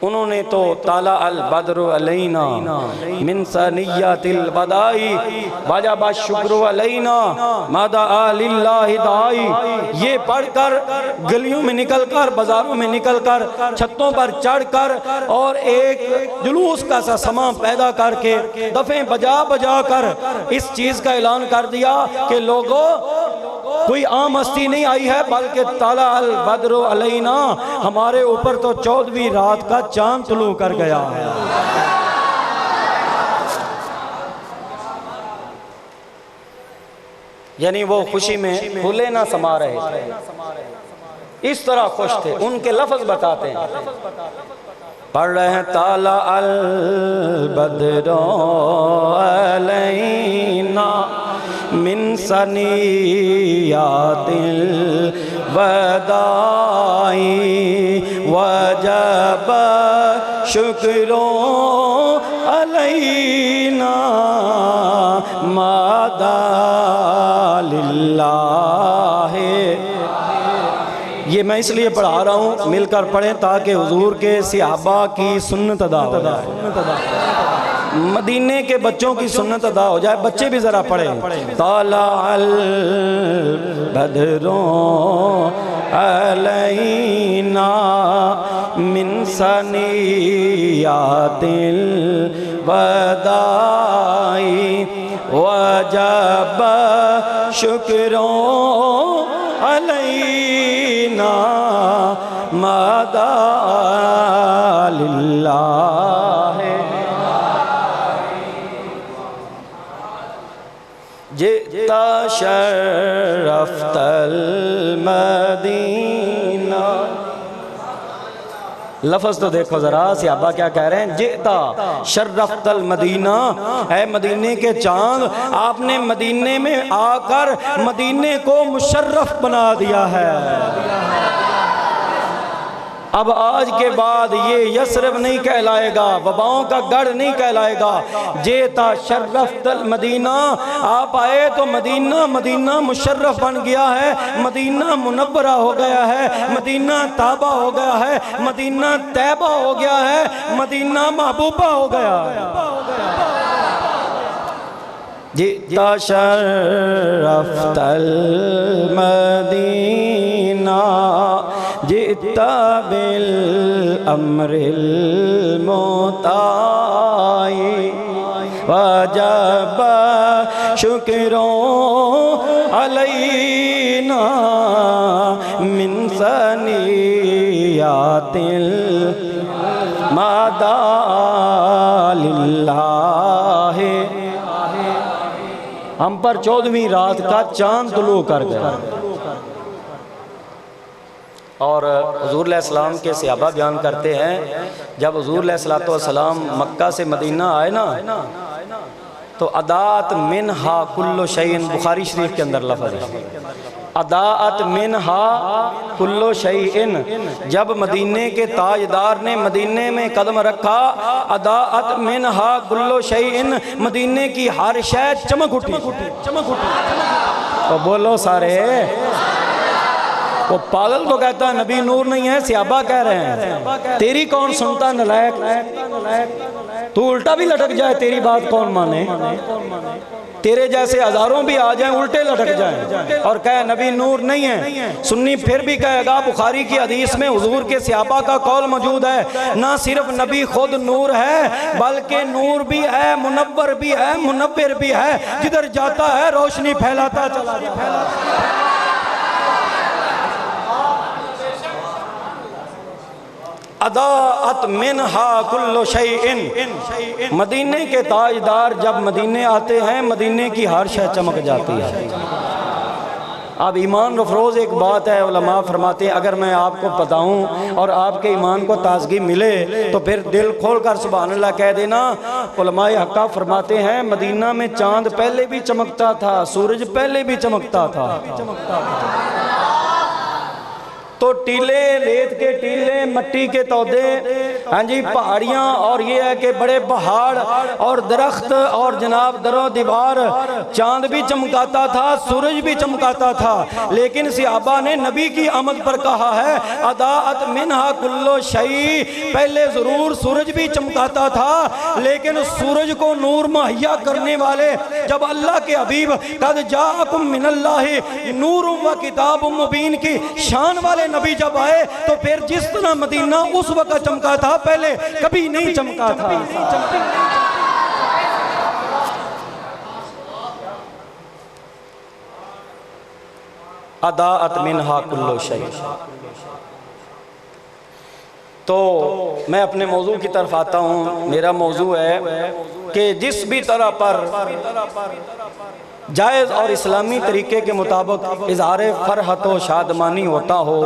انہوں نے تو طالع البدر علینا من ثنیۃ الوداع وجب الشکر علینا ما دعا للہ داعی، یہ پڑھ کر گلیوں میں نکل کر، بازاروں میں نکل کر، چھتوں پر چڑھ کر اور ایک جلوس کا سا سماں پیدا کر کے دفیں بجا بجا کر اس چیز کا اعلان کر دیا کہ لوگوں کوئی عام ہستی نہیں آئی ہے بلکہ طالع البدر علینا، ہمارے اوپر تو 14ویں رات کا چاند طلوع کر گیا ہے۔ یعنی وہ خوشی میں پھولے نہ سما رہے تھے، اس طرح خوش تھے۔ ان کے لفظ بتاتے ہیں، پڑھ رہے ہیں طالع البدر علینا من ثنیۃ الوداع وجب شکر علینا ما دعا للہ۔ یہ میں اس لیے پڑھا رہا ہوں، مل کر پڑھیں تاکہ حضور کے صحابہ کی سنت ادا ہو جائے، مدینے کے بچوں کی سنت ادا ہو جائے۔ بچے بھی ذرا پڑھیں، طالع البدر علینا من ثنیۃ الوداع وجب شکر علینا ما دعا للہ۔ جئت شرفت المدینہ، لفظ تو دیکھو ذرا، صحابہ کیا کہہ رہے ہیں، جئتا شرفت المدینہ، اے مدینے کے چاند، آپ نے مدینے میں آ کر مدینے کو مشرف بنا دیا ہے۔ اب آج کے بعد یہ یثرب نہیں کہلائے گا، وباؤں کا گڑھ نہیں کہلائے گا۔ جئتا شرفت المدینہ، آپ آئے تو مدینہ مشرف بن گیا ہے، مدینہ منورہ ہو گیا ہے، مدینہ طابہ ہو گیا ہے، مدینہ طیبہ ہو گیا ہے، مدینہ محبوبہ ہو گیا ہے۔ جئتا شرفت المدینہ جئتا بالامر المطاع وجب شکر علینا من ثنیۃ ما دعا للہ۔ ہم پر 14ویں رات کا چاند طلوع کر گیا، اور حضور علیہ السلام کے صحابہ بیان کرتے ہیں جب حضور علیہ السلام مکہ سے مدینہ آئے نا تو اضاءت منہا کل شیء، بخاری شریف کے اندر لفظ ہے اضاءت منہا کل شیء، جب مدینے کے تاجدار نے مدینے میں قدم رکھا اضاءت منہا کل شیء، مدینے کی ہر شے چمک اٹھی۔ تو بولو سارے، وہ پاگل کو کہتا ہے نبی نور نہیں ہے، صحابہ کہہ رہے ہیں تیری کون سنتا نلائق، تو الٹا بھی لٹک جائے تیری بات کون مانے، تیرے جیسے ہزاروں بھی آ جائیں الٹے لٹک جائیں اور کہے نبی نور نہیں ہے۔ سنی پھر بھی کہے گا بخاری کی حدیث میں حضور کے صحابہ کا قول موجود ہے، نہ صرف نبی خود نور ہے بلکہ نور بھی ہے، منور بھی ہے، منور بھی ہے، جدھر جاتا ہے روشنی پھیلاتا چلا جاتا ہے۔ اضاءت منہا کل شیء، مدینے کے تاجدار جب مدینے آتے ہیں مدینے کی ہر شے چمک جاتی ہے۔ اب ایمان افروز ایک بات ہے، علماء فرماتے ہیں اگر میں آپ کو بتاؤں اور آپ کے ایمان کو تازگی ملے تو پھر دل کھول کر سبحان اللہ کہہ دینا۔ علماء حقہ فرماتے ہیں مدینہ میں چاند پہلے بھی چمکتا تھا، سورج پہلے بھی چمکتا تھا، تو ٹیلے، ریت کے ٹیلے، مٹی کے تودے ہاں جی پہاڑیاں اور یہ ہے کہ بڑے پہاڑ اور درخت اور جناب در و دیوار، چاند بھی چمکاتا تھا، سورج بھی چمکاتا تھا، لیکن صحابہ نے نبی کی آمد پر کہا ہے اضاءت منہا کل شیء، پہلے ضرور سورج بھی چمکاتا تھا لیکن سورج کو نور مہیا کرنے والے جب اللہ کے حبیب قد جاءکم من اللہ نور و کتاب مبین کی شان والے نبی جب آئے تو پھر جس طرح مدینہ اس وقت چمکا تھا پہلے کبھی نہیں چمکا تھا۔ اضاءت منہا کل شیء۔ تو میں اپنے موضوع کی طرف آتا ہوں۔ میرا موضوع ہے کہ جس بھی طرح پر جائز اور اسلامی طریقے کے مطابق اظہار فرحت و شادمانی ہوتا ہو،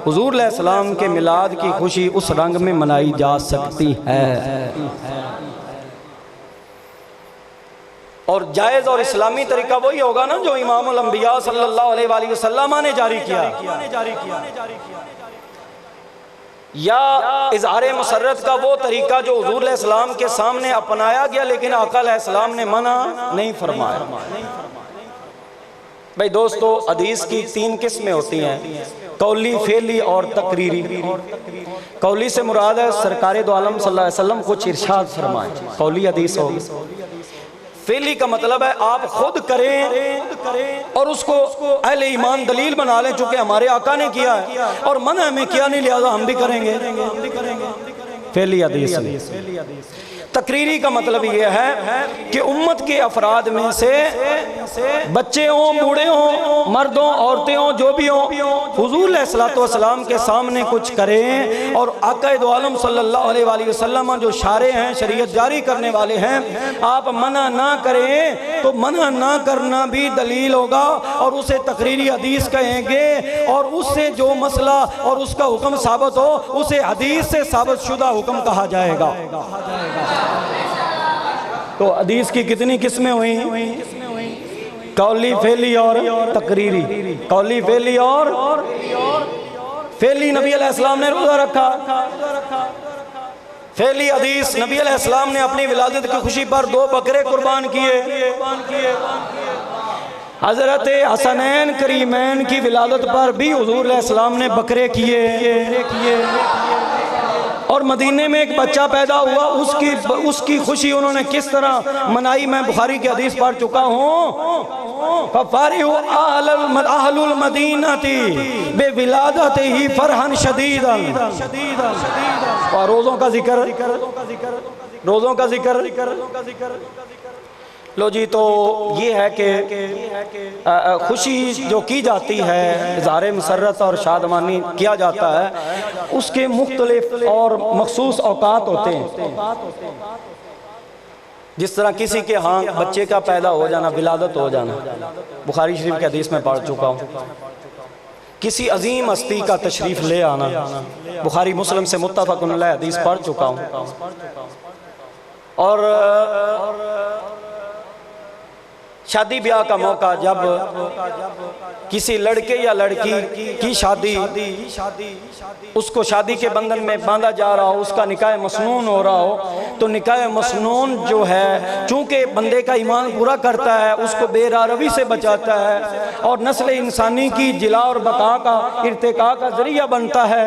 حضور علیہ السلام کے میلاد کی خوشی اس رنگ میں منائی جا سکتی ہے، اور جائز اور اسلامی طریقہ وہی ہوگا نا جو امام الانبیاء صلی اللہ علیہ وآلہ وسلم نے جاری کیا، یا اظہار مسرت کا وہ طریقہ جو حضور علیہ السلام کے سامنے اپنایا گیا لیکن آقا علیہ السلام نے منع نہیں فرمایا۔ بھئی دوستو، حدیث کی 3 قسمیں ہوتی ہیں، قولی، فعلی اور تقریری۔ قولی سے مراد ہے سرکار دو عالم صلی اللہ علیہ وسلم کچھ ارشاد فرمائیں، قولی حدیث ہوگی۔ فعلی کا مطلب ہے آپ خود کریں اور اس کو اہل ایمان دلیل بنا لیں، چونکہ ہمارے آقا نے کیا ہے اور منع ہمیں کیا نہیں لہذا ہم بھی کریں گے، فعلی حدیث۔ تقریری کا مطلب یہ ہے کہ امت کے افراد میں سے بچے ہوں، بوڑھے ہوں، مردوں، عورتیں ہوں، جو بھی ہوں، حضور علیہ السلام کے سامنے کچھ کریں، اور آقا دو عالم صلی اللہ علیہ وآلہ وسلم جو شارع ہیں، شریعت جاری کرنے والے ہیں، آپ منع نہ کریں تو منع نہ کرنا بھی دلیل ہوگا اور اسے تقریری حدیث کہیں گے، اور اس سے جو مسئلہ اور اس کا حکم ثابت ہو اسے حدیث سے ثابت شدہ حکم کہا جائے گا۔ تو حدیث کی کتنی قسمیں ہوئیں؟ قولی، فعلی اور تقریری۔ قولی، فعلی اور فعلی، نبی علیہ السلام نے روزہ رکھا۔ فعلی حدیث، نبی علیہ السلام نے اپنی ولادت کی خوشی پر 2 بکرے قربان کیے۔ حضرت حسنین کریمین کی ولادت پر بھی حضور علیہ السلام نے بکرے کیے، اور مدینے میں ایک بچہ پیدا ہوا، اس کی خوشی انہوں نے کس طرح منائی میں بخاری کی حدیث پڑھ چکا ہوں۔ فَفَرِحُ أَهْلُ الْمَدِينَةِ بِوِلَادَتِهِ فَرْحًا شَدِيدًا۔ اور روزوں کا ذکر۔ لو جی، تو یہ ہے کہ خوشی جو کی جاتی ہے، اظہار مسرت اور شادمانی کیا جاتا ہے، اس کے مختلف اور مخصوص اوقات ہوتے ہیں۔ جس طرح کسی کے ہاں بچے کا پیدا ہو جانا، ولادت ہو جانا، بخاری شریف کے حدیث میں پڑھ چکا ہوں۔ کسی عظیم ہستی کا تشریف لے آنا، بخاری مسلم سے متفق علیہ حدیث پڑھ چکا ہوں۔ اور شادی بیاہ کا موقع، جب کسی لڑکے یا لڑکی کی شادی، اس کو شادی کے بندھن میں باندھا جا رہا ہو، اس کا نکاح مسنون ہو رہا ہو، تو نکاح مسنون جو ہے چونکہ بندے کا ایمان پورا کرتا ہے، اس کو بے راروی سے بچاتا ہے اور نسل انسانی کی جلا اور بقا کا ارتقاء کا ذریعہ بنتا ہے،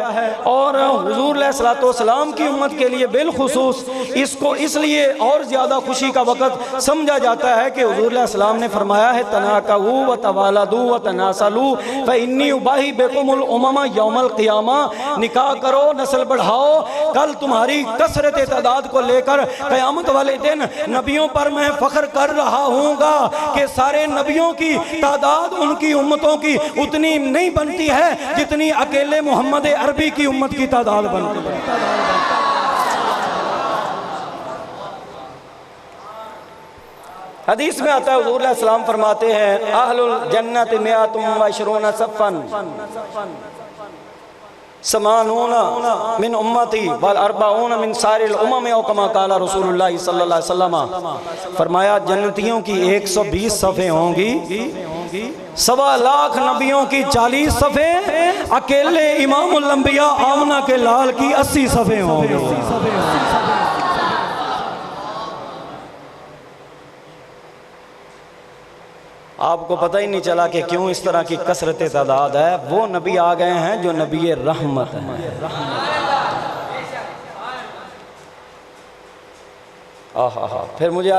اور حضور علیہ السلام کی امت کے لیے بالخصوص اس کو اس لیے اور زیادہ خوشی کا وقت سمجھا جاتا ہے کہ حضور علیہ السلام نے فرمایا ہے تناکحوا وتوالدوا وتناسلوا فإنی اباہی بکم الامم یوم القیامہ، نکاح کرو، نسل بڑھاؤ، کل تمہاری کثرت تعداد کو لے کر قیامت والے دن نبیوں پر میں فخر کر رہا ہوں گا کہ سارے نبیوں کی تعداد ان کی امتوں کی اتنی نہیں بنتی ہے جتنی اکیلے محمد عربی کی امت کی تعداد بنتی ہے۔ حدیث میں آتا ہے حضور علیہ السلام فرماتے ہیں اہل الجنت 120 صفاً سمانون من امتی والاربعون من سائر الامم، او کما قال رسول اللہ صلی اللہ علیہ وسلم، فرمایا جنتیوں کی 120 صفیں ہوں گی سوا لاکھ نبیوں کی 40 صفحے، اکیلے امام الانبیاء آمنہ کے لال کی 80 صفحے ہوں گے۔ آپ کو پتہ ہی نہیں چلا کہ کیوں اس طرح کی کثرت تعداد ہے۔ وہ نبی آ گئے ہیں جو نبی رحمت ہیں۔ پھر مجھے